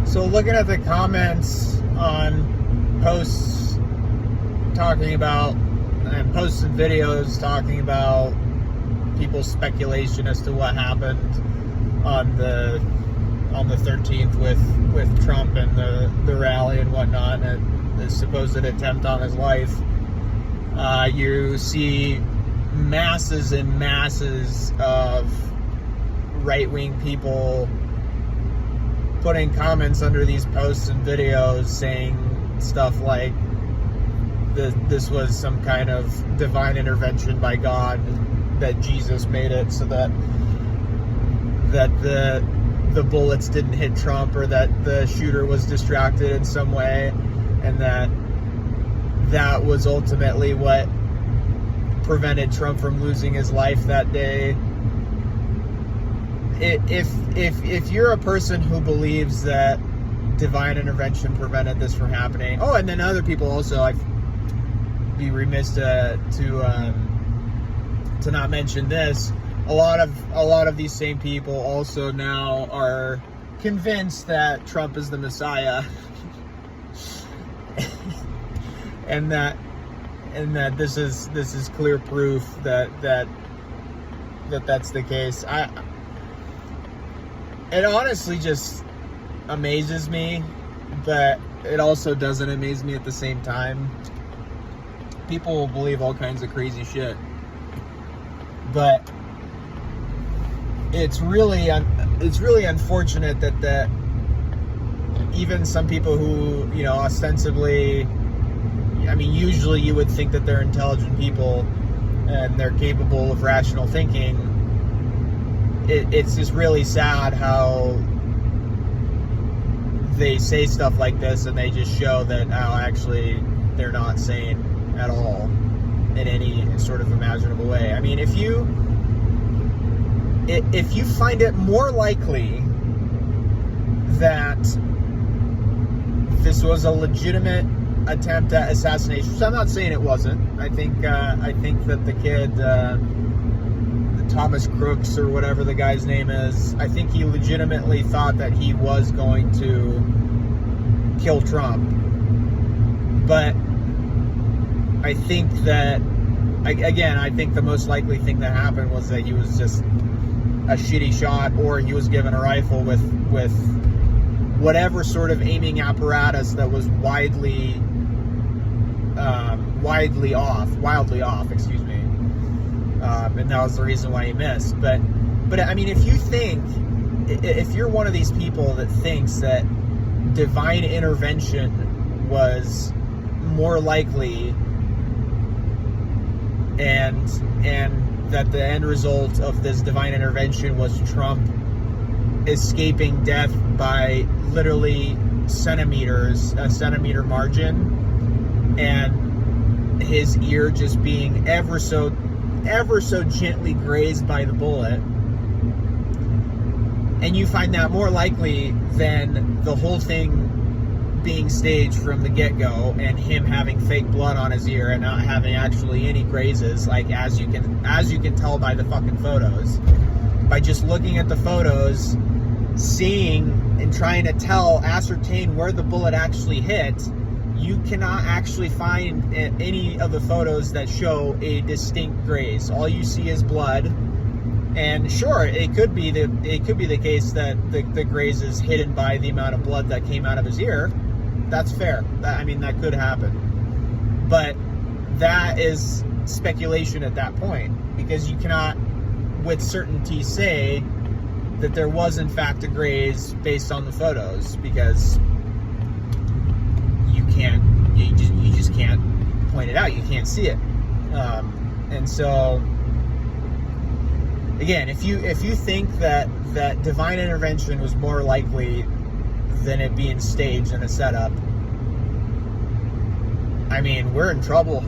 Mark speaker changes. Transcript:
Speaker 1: So looking at the comments on posts talking about, and posts and videos talking about people's speculation as to what happened on the 13th with Trump and the rally and whatnot, and the supposed attempt on his life, you see masses and masses of right-wing people putting comments under these posts and videos saying stuff like this was some kind of divine intervention by God, that Jesus made it so that the bullets didn't hit Trump, or that the shooter was distracted in some way, and that was ultimately what prevented Trump from losing his life that day. If you're a person who believes that divine intervention prevented this from happening, and then other people also, I'd be remiss to not mention this. A lot of these same people also now are convinced that Trump is the Messiah, and that this is clear proof that that's the case. It honestly just amazes me, but it also doesn't amaze me at the same time. People will believe all kinds of crazy shit, but it's really unfortunate that even some people who, ostensibly, usually you would think that they're intelligent people and they're capable of rational thinking. It's just really sad how they say stuff like this and they just show that actually they're not sane at all in any sort of imaginable way. If you find it more likely that this was a legitimate attempt at assassination, so I'm not saying it wasn't. I think that the kid, Thomas Crooks or whatever the guy's name is, I think he legitimately thought that he was going to kill Trump. But I think that, again, I think the most likely thing that happened was that he was just a shitty shot, or he was given a rifle with whatever sort of aiming apparatus that was wildly off, excuse me. And that was the reason why he missed. But if you're one of these people that thinks that divine intervention was more likely, and that the end result of this divine intervention was Trump escaping death by literally a centimeter margin, and his ear just being ever so gently grazed by the bullet, and you find that more likely than the whole thing being staged from the get-go, and him having fake blood on his ear and not having actually any grazes, like as you can tell by the fucking photos, by just looking at the photos, seeing and trying to ascertain where the bullet actually hit. You cannot actually find any of the photos that show a distinct graze. All you see is blood. And sure, it could be the case that the graze is hidden by the amount of blood that came out of his ear. That's fair. That could happen. But that is speculation at that point, because you cannot with certainty say that there was in fact a graze based on the photos, because you just can't point it out. You can't see it. And so, again, if you think that divine intervention was more likely than it being staged and a setup, we're in trouble.